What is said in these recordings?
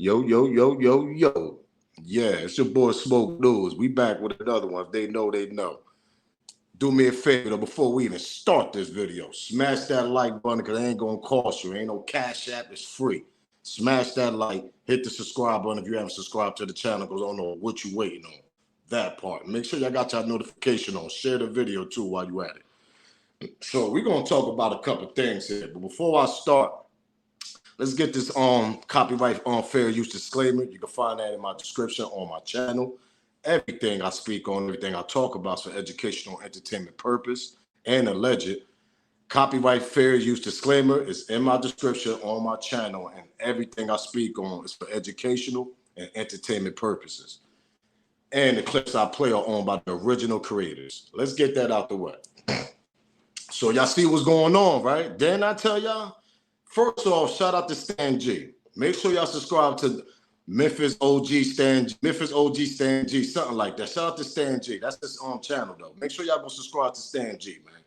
Yo, yo, yo, yo, yo. Yeah, it's your boy Smoke News. We back with another one. If they know, they know. Do me a favor though, before we even start this video, smash that like button because it ain't gonna cost you. Ain't no cash app, it's free. Smash that like, hit the subscribe button if you haven't subscribed to the channel because I don't know what you waiting on. That part. Make sure y'all got your notification on. Share the video too while you at it. So we're gonna talk about a couple things here. But before I start, let's get this copyright fair use disclaimer. You can find that in my description on my channel. Everything I speak on, everything I talk about is for educational entertainment purpose and alleged. Copyright fair use disclaimer is in my description on my channel, and everything I speak on is for educational and entertainment purposes. And the clips I play are owned by the original creators. Let's get that out the way. So y'all see what's going on, right? Didn't I tell y'all? First off, shout out to Stan G. Make sure y'all subscribe to Memphis OG Stan G, something like that. Shout out to Stan G. That's his channel though. Make sure y'all go subscribe to Stan G, man.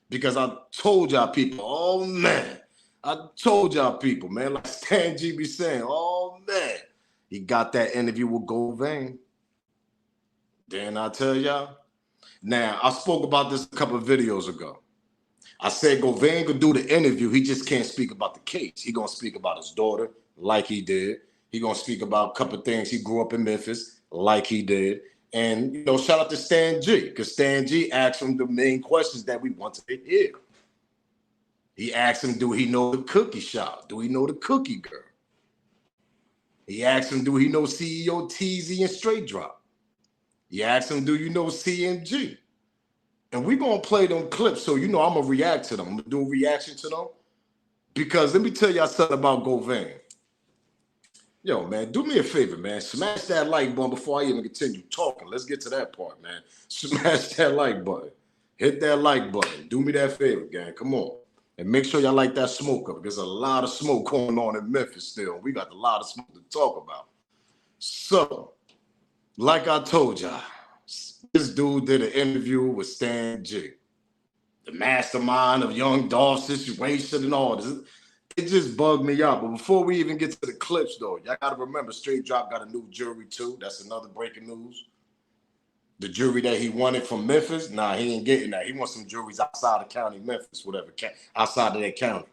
Because I told y'all people, oh man, man, like Stan G be saying, oh man, he got that interview with Govan. Didn't I tell y'all? Now, I spoke about this a couple of videos ago. I said Govan could do the interview. He just can't speak about the case. He gonna speak about his daughter, like he did. He gonna speak about a couple of things. He grew up in Memphis, like he did. And you know, shout out to Stan G, because Stan G asked him the main questions that we want to hear. He asked him, do he know the cookie shop? Do he know the cookie girl? He asked him, do he know CEO TZ and Straight Drop? He asked him, do you know CMG? And we're going to play them clips, so you know I'm going to react to them. I'm going to do a reaction to them. Because let me tell y'all something about Govan. Yo, man, do me a favor, man. Smash that like button before I even continue talking. Let's get to that part, man. Smash that like button. Hit that like button. Do me that favor, gang. Come on. And make sure y'all like that smoke up. There's a lot of smoke going on in Memphis still. We got a lot of smoke to talk about. So, like I told y'all, this dude did an interview with Stan G, the mastermind of Young Dolph situation and all this. It just bugged me out. But before we even get to the clips, though, y'all got to remember Straight Drop got a new jury, too. That's another breaking news. The jury that he wanted from Memphis, nah, he ain't getting that. He wants some juries outside of county Memphis, whatever, outside of that county.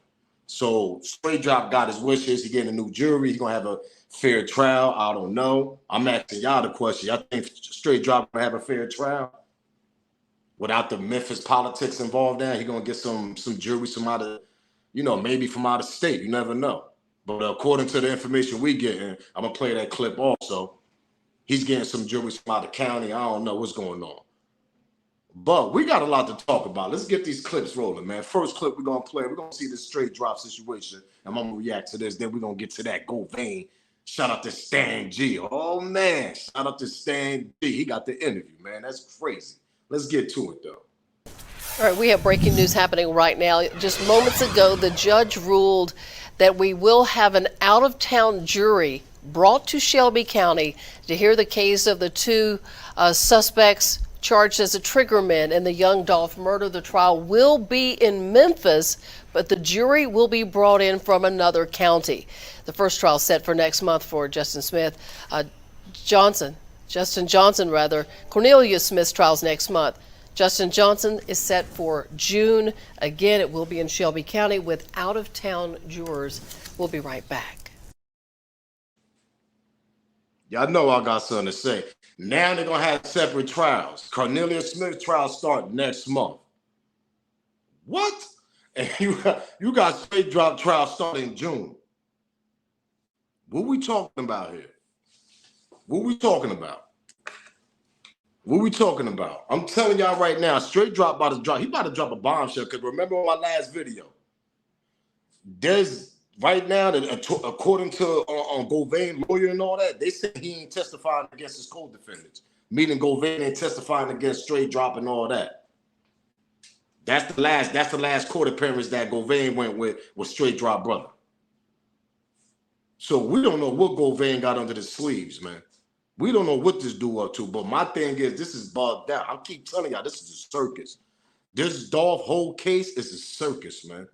So Straight Drop got his wishes. He getting a new jury. He's going to have a fair trial. I don't know. I'm asking y'all the question. Y'all think Straight Drop going to have a fair trial without the Memphis politics involved there? He going to get some juries from out of, you know, maybe from out of state. You never know. But according to the information we getting, I'm going to play that clip also. He's getting some juries from out of county. I don't know what's going on. But we got a lot to talk about. Let's get these clips rolling, man. First clip we're going to play. We're going to see this Straight Drop situation. And I'm going to react to this. Then we're going to get to that Govan. Shout out to Stan G. Oh, man. Shout out to Stan G. He got the interview, man. That's crazy. Let's get to it, though. All right, we have breaking news happening right now. Just moments ago, the judge ruled that we will have an out-of-town jury brought to Shelby County to hear the case of the two suspects charged as a triggerman in the Young Dolph murder. The trial will be in Memphis, but the jury will be brought in from another county. The first trial set for next month for Justin Johnson, Cornelius Smith's trials next month. Justin Johnson is set for June. Again, it will be in Shelby County with out-of-town jurors. We'll be right back. Y'all know I got something to say. Now they're going to have separate trials. Cornelius Smith's trial start next month. What? And you got Straight Drop trial starting in June. What we talking about here? What we talking about? What we talking about? I'm telling y'all right now, Straight Drop about to drop. He about to drop a bombshell. Because remember on my last video, there's right now, according to Govan lawyer and all that, they say he ain't testifying against his co-defendants. Meaning Govan ain't testifying against Straight Drop and all that. That's the last court appearance that Govan went with Straight Drop brother. So we don't know what Govan got under the sleeves, man. We don't know what this dude up to. But my thing is, this is bugged out. I keep telling y'all, this is a circus. This Dolph whole case is a circus, man.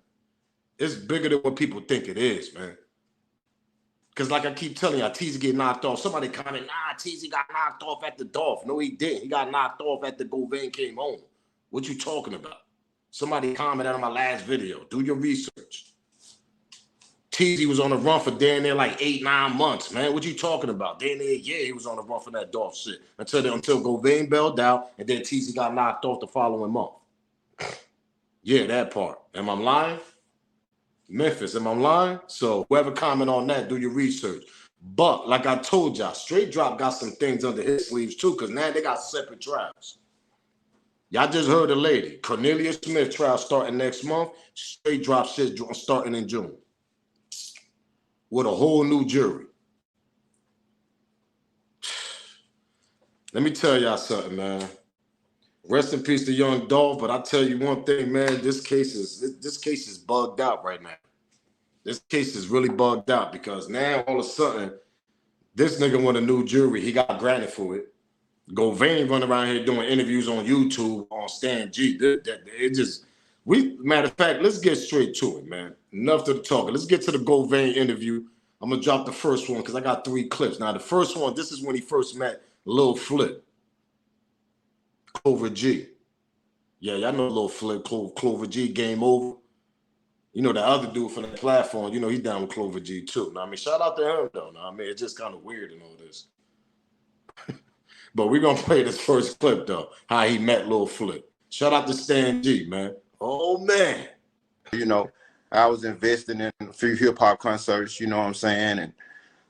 It's bigger than what people think it is, man. Because like I keep telling y'all, Teasy get knocked off. Somebody comment, nah, Teasy got knocked off at the Dolph. No, he didn't. He got knocked off at the Govan came home. What you talking about? Somebody commented on my last video. Do your research. Teasy was on the run for damn near like 8-9 months, man. What you talking about? Damn near a year he was on the run for that Dolph shit. Until Govan bailed out, and then Teasy got knocked off the following month. Yeah, that part. Am I lying? Memphis, am I lying? So whoever comment on that, do your research. But like I told y'all, Straight Drop got some things under his sleeves too, because now they got separate trials. Y'all just heard the lady. Cornelia Smith trial starting next month. Straight Drop shit starting in June. With a whole new jury. Let me tell y'all something, man. Rest in peace to young Dolph, but I tell you one thing, man, this case is bugged out right now. This case is really bugged out because now all of a sudden, this nigga want a new jury. He got granted for it. Govan running around here doing interviews on YouTube on Stan G. Matter of fact, let's get straight to it, man. Enough to the talking. Let's get to the Govan interview. I'm gonna drop the first one because I got 3 clips. Now, the first one, this is when he first met Lil Flip, Clover G. Yeah, y'all know Lil Flip, Clover G, Game Over. You know, the other dude from the platform, you know, he's down with Clover G too. Now, I mean, shout out to him though. Now, I mean, it's just kind of weird and all this. But we're gonna play this first clip though, how he met Lil Flip. Shout out to Stan G, man. Oh man. You know, I was investing in a few hip hop concerts, you know what I'm saying? And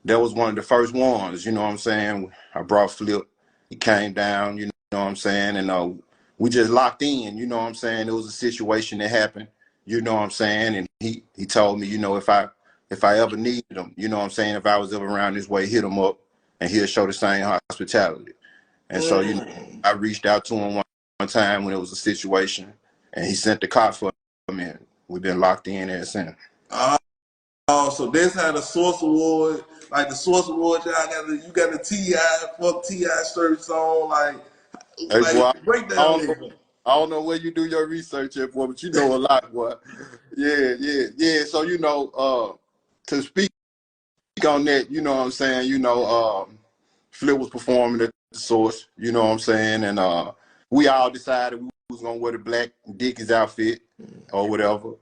that was one of the first ones, you know what I'm saying? I brought Flip, he came down, you know what I'm saying? And we just locked in, you know what I'm saying? It was a situation that happened, you know what I'm saying? And he told me, you know, if I ever needed him, you know what I'm saying? If I was ever around this way, hit him up and he'll show the same hospitality. And so, you know, I reached out to him one time when it was a situation and he sent the car for me. And we've been locked in ever since. Oh, so that's how the Source Award, like the Source Award, you got the T.I., fuck T.I. shirts on, Hey, boy, break down nigga. I don't know where you do your research at, boy, but you know a lot, boy. Yeah. So, you know, to speak on that, you know what I'm saying, you know, Flip was performing at the Source, you know what I'm saying, and we all decided we was gonna wear the black Dickies outfit or whatever.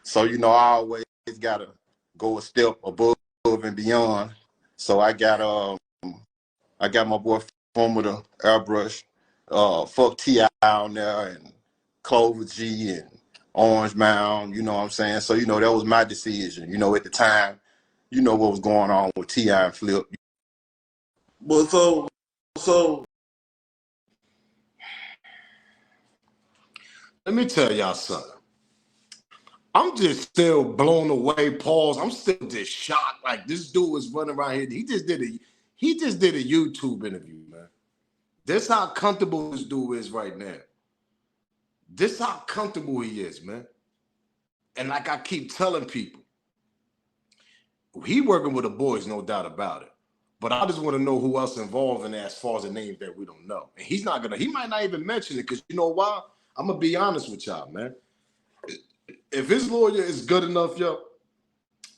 So, you know, I always gotta go a step above and beyond. So I got my boy from with a airbrush, fuck T.I. on there and Clover G and Orange Mound, you know what I'm saying? So, you know, that was my decision. You know, at the time, you know what was going on with T.I. and Flip. But so Let me tell y'all something. I'm just still blown away, pause. I'm still just shocked. Like, this dude was running around here. He just did a YouTube interview, man. This how comfortable this dude is right now. This how comfortable he is, man. And like I keep telling people, he working with the boys, no doubt about it. But I just want to know who else involved in that as far as the names that we don't know. And he might not even mention it because you know why? I'm going to be honest with y'all, man. If his lawyer is good enough, yo,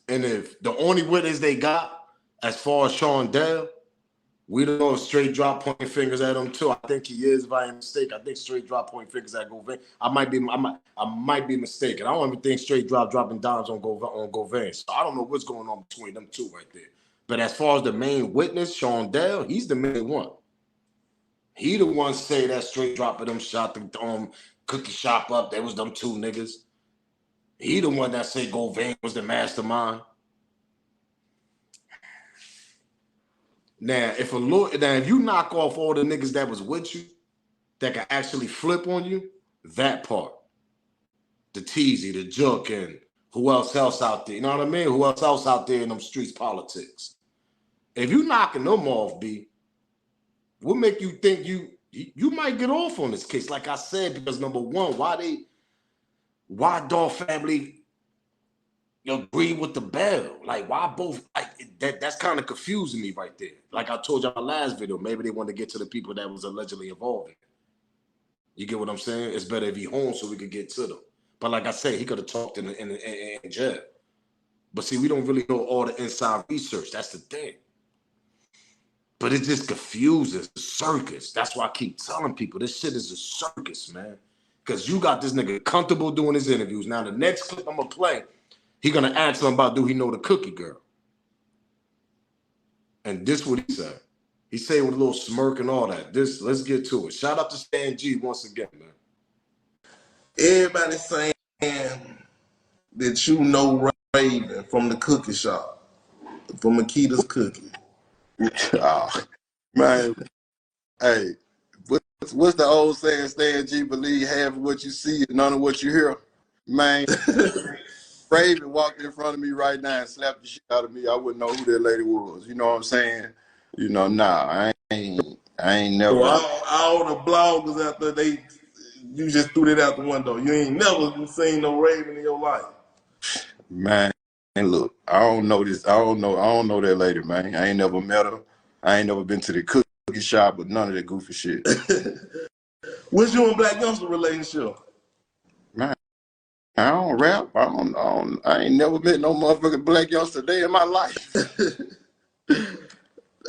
and if the only witness they got as far as Sean Dell, we don't know if Straight Drop pointing fingers at him too. I think he is, if I am mistaken. I think Straight Drop pointing fingers at Govan. I might be mistaken. I don't even think Straight Drop dropping dimes on Govan. So I don't know what's going on between them two right there. But as far as the main witness, Sean Dell, he's the main one. He the one say that Straight Drop of them shot the cookie shop up. There was them 2 niggas. He the one that said Govan was the mastermind. Now, if you knock off all the niggas that was with you, that can actually flip on you, that part, the Teasy, the Jook, and who else out there, you know what I mean? Who else out there in them streets politics? If you knocking them off, B, what make you think you might get off on this case? Like I said, because number one, why Dolph family agree with the Bell? Like, why both? Like, that's kind of confusing me right there. Like I told you in my last video, maybe they want to get to the people that was allegedly involved in it. You get what I'm saying? It's better if he home so we could get to them. But like I say, he could have talked in jail. But see, we don't really know all the inside research. That's the thing. But it just confuses the circus. That's why I keep telling people this shit is a circus, man. Because you got this nigga comfortable doing his interviews. Now, the next clip I'm going to play, he going to ask him about, do he know the cookie girl? And this what he said. He said with a little smirk and all that. Let's get to it. Shout out to Stan G once again, man. Everybody saying that you know Raven from the cookie shop, from Makita's Cookie. Man, hey, what's the old saying? Stan G, believe half of what you see and none of what you hear. Man, Raven walked in front of me right now and slapped the shit out of me. I wouldn't know who that lady was. You know what I'm saying? You know, nah, I ain't never. So all the bloggers out there, you just threw that out the window. You ain't never seen no Raven in your life. Man, and look, I don't know that lady, man. I ain't never met her. I ain't never been to the cookie shop, but none of that goofy shit. What's you and Black Youngster relationship? Man, I don't rap. I ain't never met no motherfucking Black Youngster day in my life.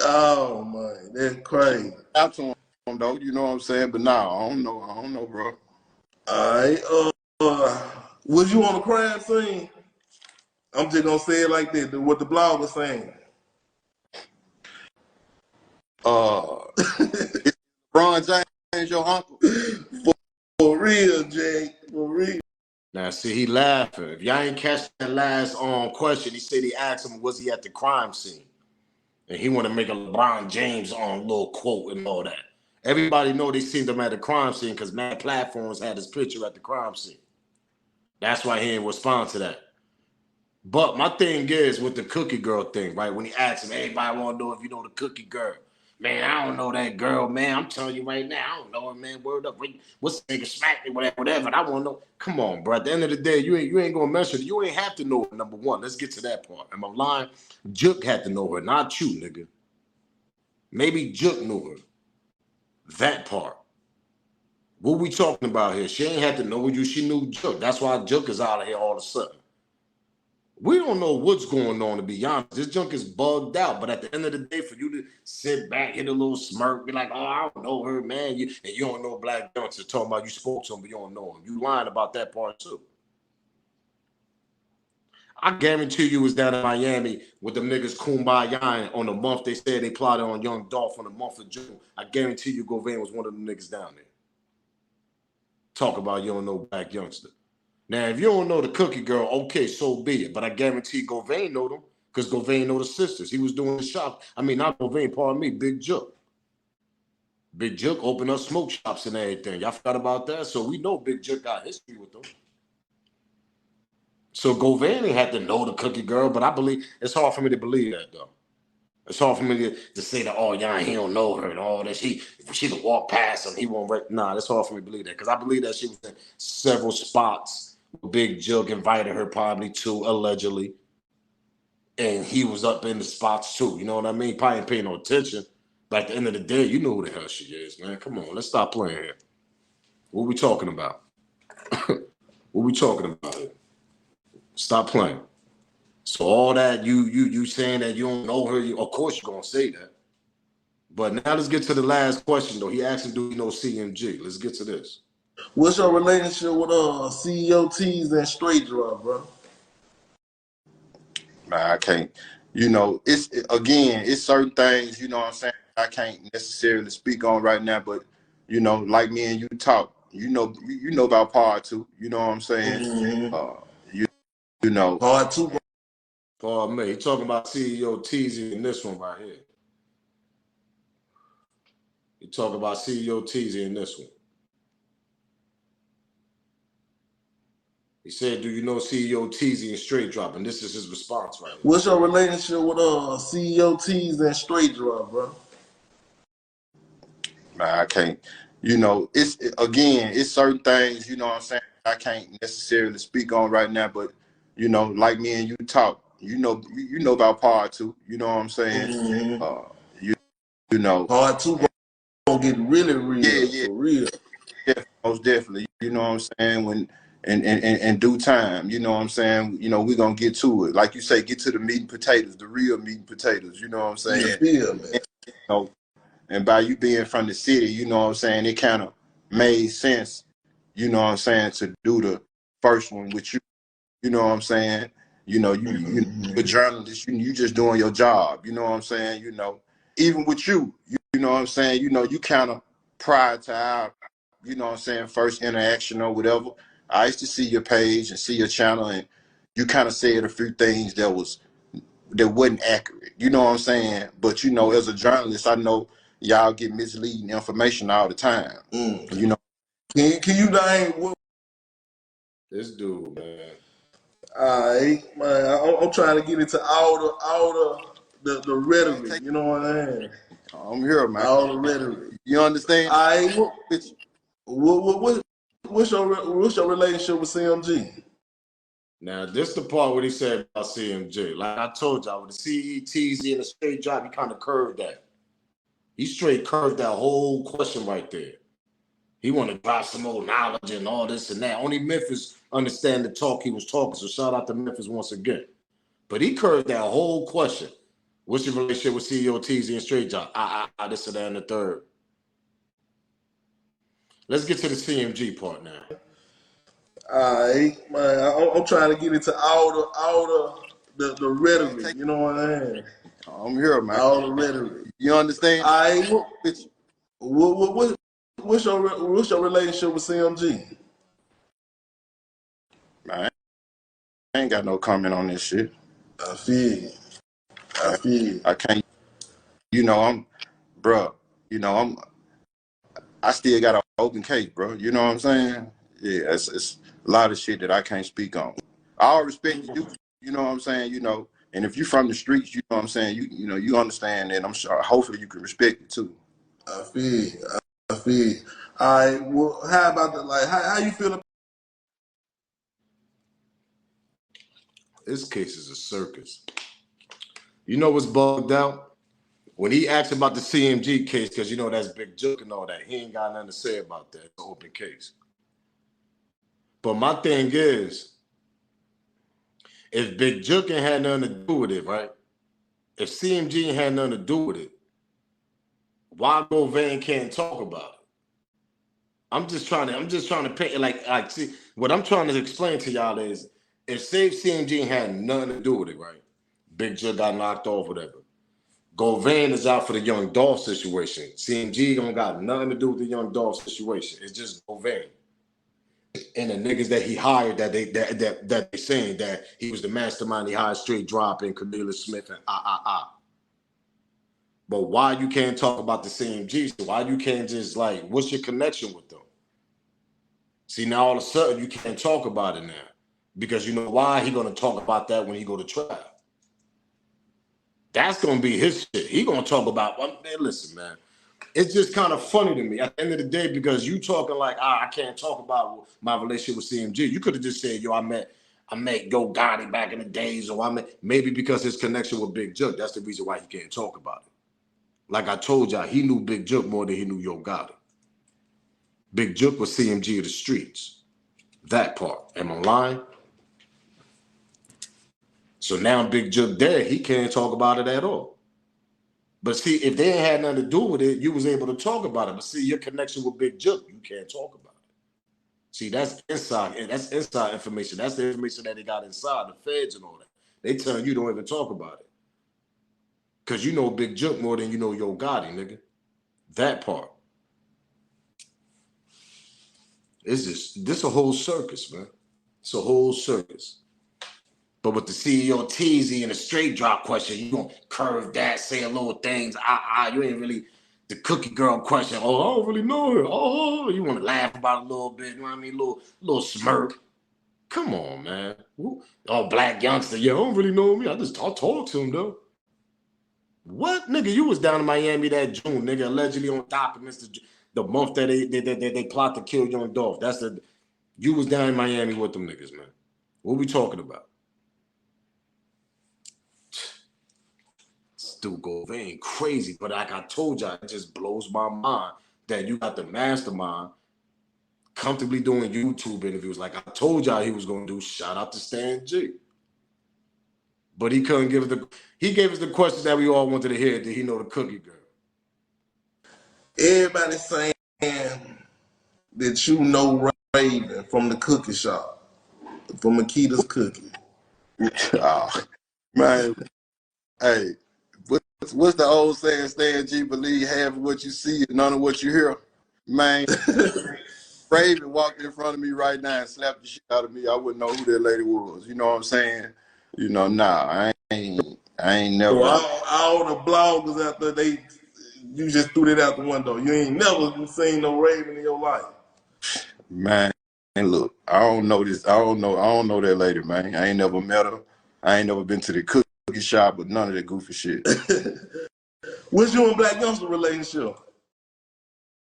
Oh man, that's crazy. Out to him though, you know what I'm saying? But nah, I don't know, bro. Alright, was you on the crime scene? I'm just gonna say it like this, what the blog was saying. LeBron James, your uncle? For real, Jay, for real. Now, see, he laughing. If y'all ain't catch that last question, he said he asked him, was he at the crime scene? And he want to make a LeBron James little quote and all that. Everybody know they seen him at the crime scene because Mad Platforms had his picture at the crime scene. That's why he didn't respond to that. But my thing is with the cookie girl thing, right? When he asked him, everybody want to know if you know the cookie girl. Man, I don't know that girl, man. I'm telling you right now, I don't know her, man. Word up. What's the nigga smack me, whatever. And I want to know. Come on, bro. At the end of the day, you ain't going to mention it. You ain't have to know her, number one. Let's get to that part. Am I lying? Jook had to know her, not you, nigga. Maybe Jook knew her. That part. What we talking about here? She ain't had to know you. She knew Jook. That's why Jook is out of here all of a sudden. We don't know what's going on, to be honest. This junk is bugged out. But at the end of the day, for you to sit back, hit a little smirk, be like, oh, I don't know her, man. And you don't know Black Johnson talking about you spoke to him, but you don't know him. You lying about that part, too. I guarantee you was down in Miami with them niggas kumbaya on the month they said they plotted on Young Dolph on the month of June. I guarantee you Govan was one of them niggas down there. Talk about you don't know Black Youngster. Now, if you don't know the cookie girl, okay, so be it. But I guarantee Govan know them because Govan know the sisters. He was doing the shop. I mean, not Govan, pardon me, Big Jook. Big Jook opened up smoke shops and everything. Y'all forgot about that? So we know Big Jook got history with them. So Govan ain't had to know the cookie girl, but I believe it's hard for me to believe that, though. It's hard for me to say that, oh, yeah, he don't know her and all that. If she could walk past him, he won't. Nah, it's hard for me to believe that because I believe that she was in several spots. Big Jug invited her probably to, allegedly. And he was up in the spots too. You know what I mean? Probably ain't paying no attention. But at the end of the day, you know who the hell she is, man. Come on, let's stop playing here. What we talking about? What we talking about here? Stop playing. So all that you saying that you don't know her, of course you're gonna say that. But now let's get to the last question though. He asked him, do you know CMG? Let's get to this. What's your relationship with CEO T's and Straight Drop, bro? Man, I can't. You know, it's certain things, you know what I'm saying, I can't necessarily speak on right now, but you know, like me and you talk, you know about part two, you know what I'm saying? Mm-hmm. You know. Part two, bro. Pardon me. He talking about CEO Teasy in this one right here. He talking about CEO Teasy in this one. He said, do you know CEO Teasy and Straight Drop? And this is his response right here. What's your relationship with CEO T's and Straight Drop, bro? Man, I can't. You know, it's certain things, you know what I'm saying, I can't necessarily speak on right now, but you know, like me and you talk, you know about part two, you know what I'm saying? Mm-hmm. You know. Part two gonna get really real, yeah. for real. Yeah, most definitely. You know what I'm saying? in due time. You know what I'm saying? You know, we're gonna get to it. Like you say, get to the meat and potatoes, the real meat and potatoes, you know what I'm saying? Yeah, man. You know, and by you being from the city, you know what I'm saying, it kind of made sense, you know what I'm saying, to do the first one with you. You know what I'm saying? You know, you a journalist, you just doing your job, you know what I'm saying? You know, even with you know what I'm saying, you know, you kind of prior to our, you know what I'm saying, first interaction or whatever, I used to see your page and see your channel, and you kind of said a few things that wasn't accurate. You know what I'm saying? But you know, as a journalist, I know y'all get misleading information all the time. You know, Can you name what? This dude, man. Man, I'm trying to get into all the rhetoric. You know what I mean? I'm here, man. All the rhetoric. You understand? I what's your relationship with CMG? Now, this the part what he said about CMJ. Like I told y'all, with the CETZ and the straight drop, he kind of curved that. He straight curved that whole question right there. He want to drop some more knowledge and all this and that. Only Memphis understand the talk he was talking. So shout out to Memphis once again. But he curved that whole question. What's your relationship with CEO TZ and straight drop? This and that and the third. Let's get to the CMG part now. Man, I'm trying to get into all the rhetoric. You know what I mean? I'm here, man. All the rhetoric. You understand? What's your relationship with CMG? Man, I ain't got no comment on this shit. I feel you. I can't. You know, bruh. You know, I still got an open case, bro. You know what I'm saying? Yeah, it's a lot of shit that I can't speak on. I all respect you. You know what I'm saying? You know, and if you from the streets, you know what I'm saying. You know, you understand that. I'm sure. Hopefully, you can respect it too. I feel you. All right. Well, how about the how you feel? This case is a circus. You know what's bugged out? When he asked about the CMG case, because you know that's Big Jook and all that, he ain't got nothing to say about that. It's an open case. But my thing is, if Big Jook ain't had nothing to do with it, right? If CMG ain't had nothing to do with it, why Govan can't talk about it? I'm just trying to paint like see what I'm trying to explain to y'all is if Save CMG ain't had nothing to do with it, right? Big Jook got knocked off, whatever. Govan is out for the Young Dolph situation. CMG don't got nothing to do with the Young Dolph situation. It's just Govan. And the niggas that he hired that they saying that he was the mastermind, he hired Straight Drop and Cornelius Smith and But why you can't talk about the CMG? So why you can't just like, what's your connection with them? See, now all of a sudden you can't talk about it now. Because you know why? He gonna talk about that when he go to trial. That's gonna be his shit. He gonna talk about, well, man, listen, man. It's just kind of funny to me at the end of the day because you talking like, I can't talk about my relationship with CMG. You could have just said, yo, I met Go Gotti back in the days, or maybe because his connection with Big Jook. That's the reason why he can't talk about it. Like I told y'all, he knew Big Jook more than he knew Yo Gotti. Big Jook was CMG of the streets. That part. Am I lying? So now Big Jook dead, he can't talk about it at all. But see, if they ain't had nothing to do with it, you was able to talk about it. But see, your connection with Big Jook, you can't talk about it. See, that's inside information. That's the information that they got inside, the feds and all that. They telling you don't even talk about it. Because you know Big Jook more than you know Yo Gotti, nigga. That part. This a whole circus, man. It's a whole circus. But with the CEO teasy and the straight drop question, you gonna curve that, say a little things. You ain't really the cookie girl question. Oh, I don't really know her. Oh, you want to laugh about it a little bit. You know what I mean? Little smirk. Come on, man. Oh, black youngster. Yeah, I don't really know me. I talk to him though. What, nigga? You was down in Miami that June, nigga. Allegedly on documents the month that they plot to kill Young Dolph. You was down in Miami with them niggas, man. What we talking about? Dude, Govan crazy, but like I told y'all, it just blows my mind that you got the mastermind comfortably doing YouTube interviews like I told y'all he was gonna do. Shout out to Stan G. But he couldn't give us he gave us the questions that we all wanted to hear. Did he know the cookie girl? Everybody saying that you know Raven from the cookie shop, from Makita's Cookie. Oh, man, hey, what's the old saying? Stan G, believe half of what you see and none of what you hear. Man, Raven walked in front of me right now and slapped the shit out of me. I wouldn't know who that lady was. You know what I'm saying? You know, nah, I ain't So never. all the bloggers out there, you just threw that out the window. You ain't never seen no Raven in your life. Man, look, I don't know this. I don't know that lady, man. I ain't never met her. I ain't never been to the cookie shop, but none of that goofy shit. What's you and Black Youngster relationship?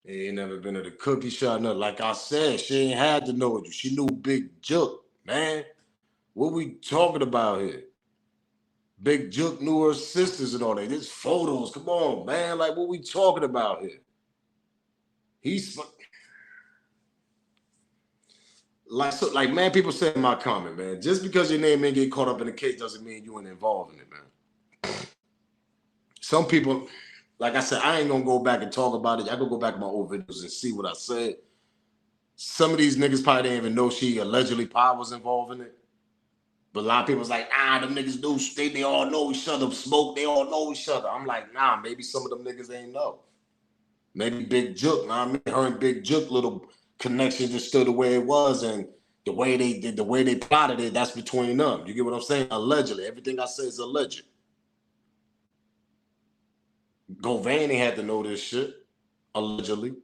He ain't never been to the cookie shop. Nothing. Like I said, she ain't had to know you. She knew Big Jook, man. What we talking about here? Big Jook knew her sisters and all that. There's photos. Come on, man. Like, what we talking about here? He's like, man, people say in my comment, man, just because your name ain't get caught up in the case doesn't mean you ain't involved in it, man. Some people, like I said, I ain't gonna go back and talk about it. I can go back to my old videos and see what I said. Some of these niggas probably didn't even know she allegedly probably was involved in it. But a lot of people was like, them niggas do, they all know each other, smoke, they all know each other. I'm like, nah, maybe some of them niggas ain't know. Maybe Big Jook, I mean, her and Big Jook little connection just stood the way it was, and the way they did, the way they plotted it, that's between them. You get what I'm saying? Allegedly. Everything I say is alleged. Govan ain't had to know this shit, allegedly.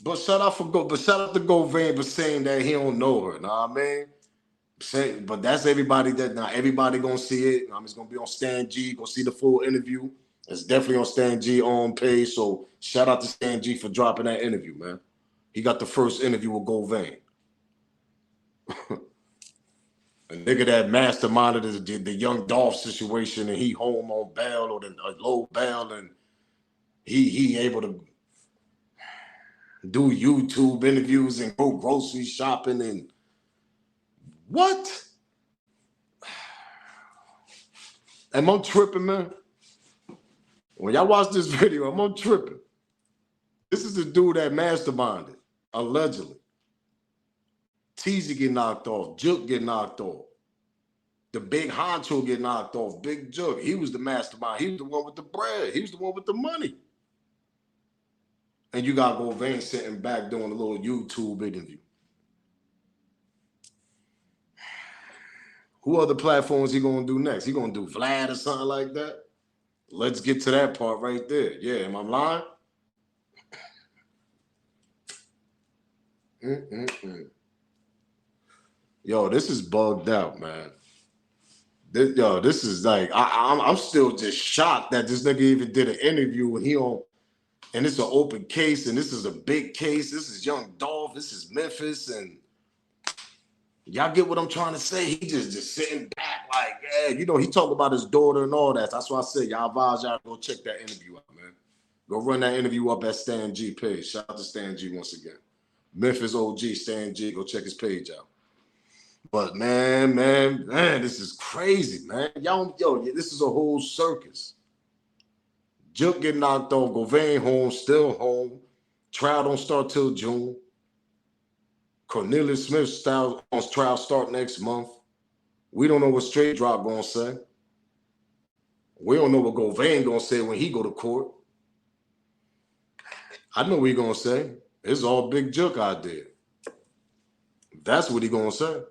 But shout out to Govan for saying that he don't know her. Know what I mean? But that's everybody that now everybody gonna see it. It's gonna be on Stan G. Gonna see the full interview. It's definitely on Stan G on page. So shout out to Stan G for dropping that interview, man. He got the first interview with Govan. A nigga that masterminded the young Dolph situation, and he home on bail or a low bail, and he able to do YouTube interviews and go grocery shopping and what? Am I tripping, man? When y'all watch this video, I'm tripping. This is the dude that masterminded, allegedly. Teasy get knocked off, Jook get knocked off. The big honcho get knocked off, Big Jook. He was the mastermind. He was the one with the bread. He was the one with the money. And you got Govan sitting back doing a little YouTube interview. Who other platforms he gonna do next? He gonna do Vlad or something like that? Let's get to that part right there. Yeah, am I lying? Yo, this is bugged out, man. This is like I'm still just shocked that this nigga even did an interview and and it's an open case and this is a big case. This is Young Dolph. This is Memphis, and y'all get what I'm trying to say. He just sitting back like, yeah, he talked about his daughter and all that. That's why I said y'all advise y'all to go check that interview out, man. Go run that interview up at Stan G page. Shout out to Stan G once again. Memphis OG Stan G. Go check his page out. But man, this is crazy, man. This is a whole circus. Jook get knocked off, Govan home, still home. Trial don't start till June. Cornelius Smith's trial start next month. We don't know what Straight Drop gonna say. We don't know what Govan gonna say when he go to court. I know what he gonna say. It's all Big Jook out there. That's what he gonna say.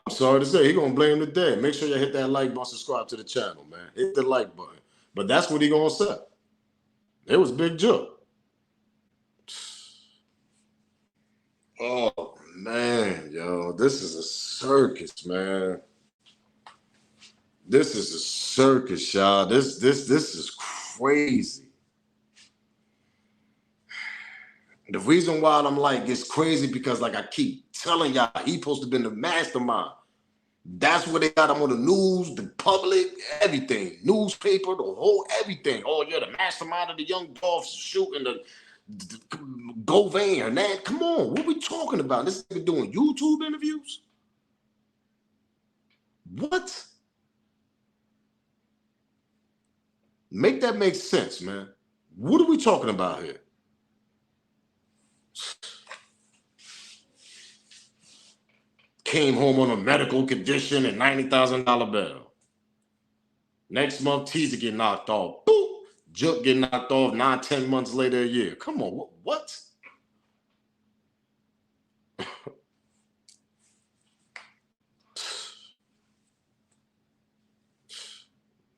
I'm sorry to say, he gonna blame the dead. Make sure you hit that like button, subscribe to the channel, man. Hit the like button. But that's what he gonna say. It was Big Jook. Oh man, yo, this is a circus, man. This is a circus, y'all. This is crazy. The reason why I'm like, it's crazy because like I keep telling y'all, he supposed to have been the mastermind. That's where they got him on the news, the public, everything. Newspaper, the whole everything. Oh, yeah, the mastermind of the young Dolphs shooting the Govan. Man, come on. What we talking about? This nigga doing YouTube interviews? What? Make that make sense, man. What are we talking about here? Came home on a medical condition and $90,000 bail. Next month, teaser get knocked off. Boop. Jook get knocked off 9-10 months later, a year. Come on, what?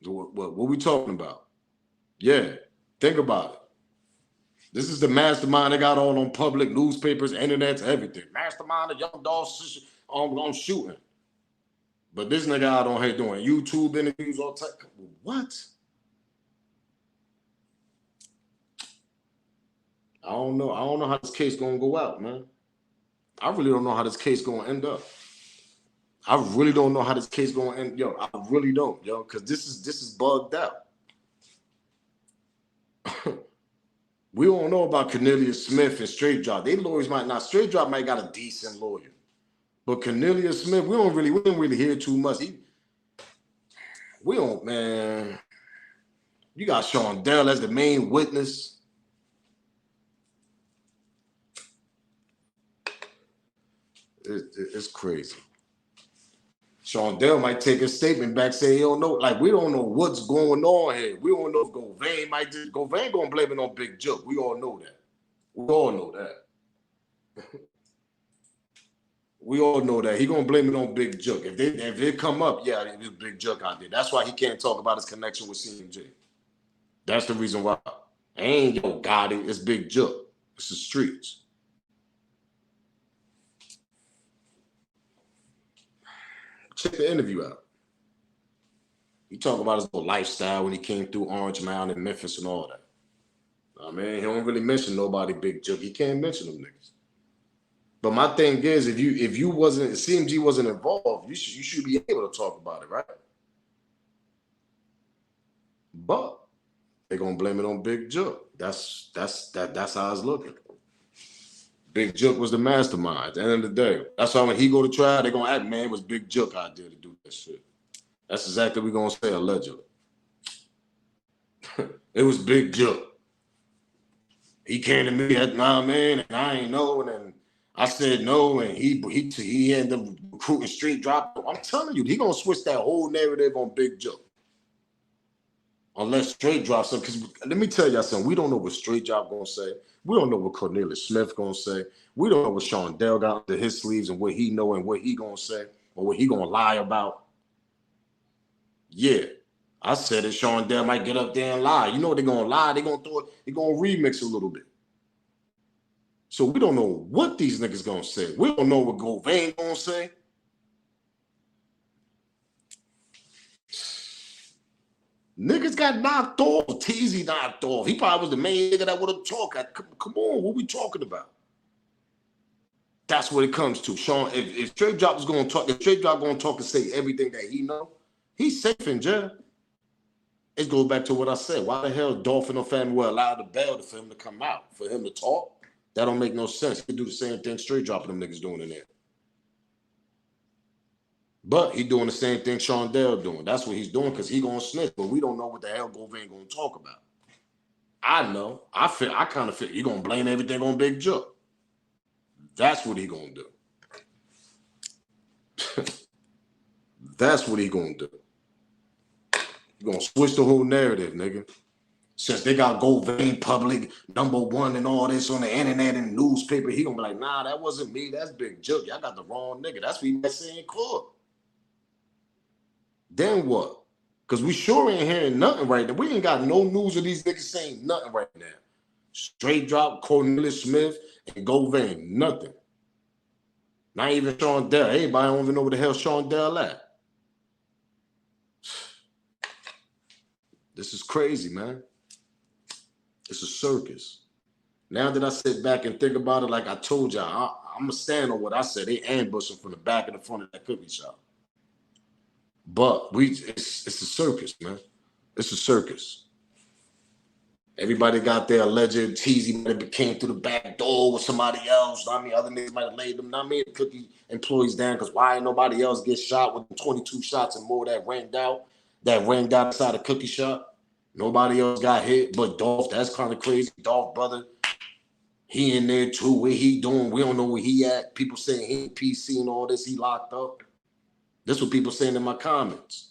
What we talking about? Yeah, think about it. This is the mastermind they got all on public newspapers, internets, everything. Mastermind of young dogs on shooting. But this nigga out on here doing YouTube interviews all time. What? I don't know. I don't know how this case gonna go out, man. I really don't know how this case gonna end up. I really don't know how this case gonna end. Yo, I really don't, yo, because this is bugged out. We don't know about Cornelius Smith and Straight Drop. They lawyers might not. Straight Drop might got a decent lawyer, but Cornelius Smith, we don't really hear too much. We don't, man. You got Sean Dell as the main witness. It's crazy. Sean Dell might take his statement back, say he don't know. Like, we don't know what's going on here. We don't know if Govan might just Govan gonna blame it on Big Joke. We all know that. We all know that. We all know that. He gonna blame it on Big Joke. If it come up, yeah, it was Big Joke out there. That's why he can't talk about his connection with CMJ. That's the reason why. Ain't yo Gotti, it's Big Joke. It's the streets. Check the interview out. He talk about his whole lifestyle when he came through Orange Mound and Memphis and all that. I mean, he don't really mention nobody Big Joke. He can't mention them niggas. But my thing is, if you wasn't, CMG wasn't involved, you should be able to talk about it, right? But they're gonna blame it on Big Joke. That's how it's looking. Big Jook was the mastermind at the end of the day. That's why when he go to trial, they're gonna act, man, it was Big Jook out there to do that shit. That's exactly what we're gonna say, allegedly. It was Big Jook. He came to me at man, and I ain't know, and then I said no, and he ended up recruiting Street Drop. I'm telling you, he gonna switch that whole narrative on Big Jook. Unless Straight Drop something, because let me tell y'all something, we don't know what Straight Drop gonna say. We don't know what Cornelius Smith gonna say. We don't know what Sean Dell got under his sleeves and what he know and what he gonna say or what he gonna lie about. Yeah, I said it. Sean Dell might get up there and lie. You know they're gonna lie. They're gonna throw it. They're gonna remix a little bit. So we don't know what these niggas gonna say. We don't know what Govan gonna say. Niggas got knocked off. Teasy knocked off. He probably was the main nigga that would have talked. Come on, what we talking about? That's what it comes to. Sean, if Straight Drop is gonna talk, if Straight Drop gonna talk and say everything that he know, he's safe in jail. It goes back to what I said. Why the hell Dolphin or family were allowed the bail for him to come out, for him to talk? That don't make no sense. He could do the same thing Straight Drop them niggas doing in there. But he doing the same thing Sean Dell doing. That's what he's doing because he gonna snitch, but we don't know what the hell Govan gonna talk about. I know. I kind of feel he gonna blame everything on Big Jook. That's what he gonna do. That's what he gonna do. He gonna switch the whole narrative, nigga. Since they got Govan public #1 and all this on the internet and newspaper, he gonna be like, nah, that wasn't me. That's Big Jook. Y'all got the wrong nigga. That's what he might say in court. Then what? Because we sure ain't hearing nothing right now. We ain't got no news of these niggas saying nothing right now. Straight Drop, Cornelius Smith, and Govan. Nothing. Not even Sean Dell. Everybody don't even know where the hell Sean Dell at. This is crazy, man. It's a circus. Now that I sit back and think about it, like I told y'all, I'm going to stand on what I said. They ambushing from the back and the front of that cookie shop. But it's a circus, man. It's a circus. Everybody got their alleged teasy might have came through the back door with somebody else. I mean, other niggas might have laid them. I mean, Cookie employees down because why ain't nobody else get shot with 22 shots and more that ranged out inside the Cookie shop? Nobody else got hit but Dolph. That's kind of crazy. Dolph brother, he in there too. What he doing? We don't know where he at. People saying he in PC and all this. He locked up. This what people saying in my comments.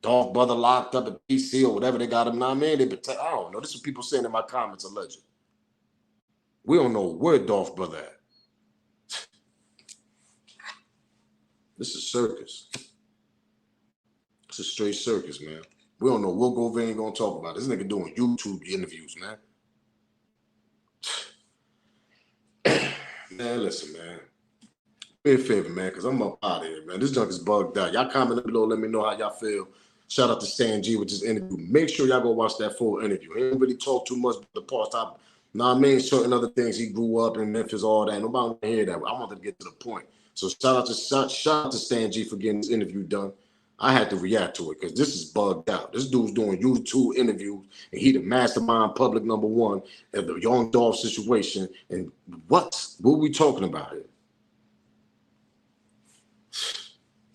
Dolph brother locked up at PC or whatever they got him now, man. I don't know. This is what people saying in my comments alleged. We don't know where Dolph brother at. This is circus. It's a straight circus, man. We don't know what Govan ain't gonna talk about. This nigga doing YouTube interviews, man. Man, listen, man. Do me a favor, man, because I'm up out of here, man. This junk is bugged out. Y'all comment below, let me know how y'all feel. Shout out to Stan G with this interview. Make sure y'all go watch that full interview. He didn't really talk too much about the parts. I mean, certain other things. He grew up in Memphis, all that. Nobody want to hear that. I want to get to the point. So shout out to Stan G for getting this interview done. I had to react to it because this is bugged out. This dude's doing YouTube interviews, and he the mastermind, public number one of the Young Dolph situation. And what are we talking about here?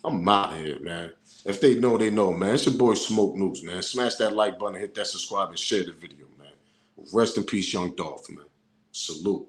I'm out of here, man. If they know, they know, man. It's your boy Smoke News, man. Smash that like button, hit that subscribe, and share the video, man. Rest in peace, Young Dolph, man. Salute.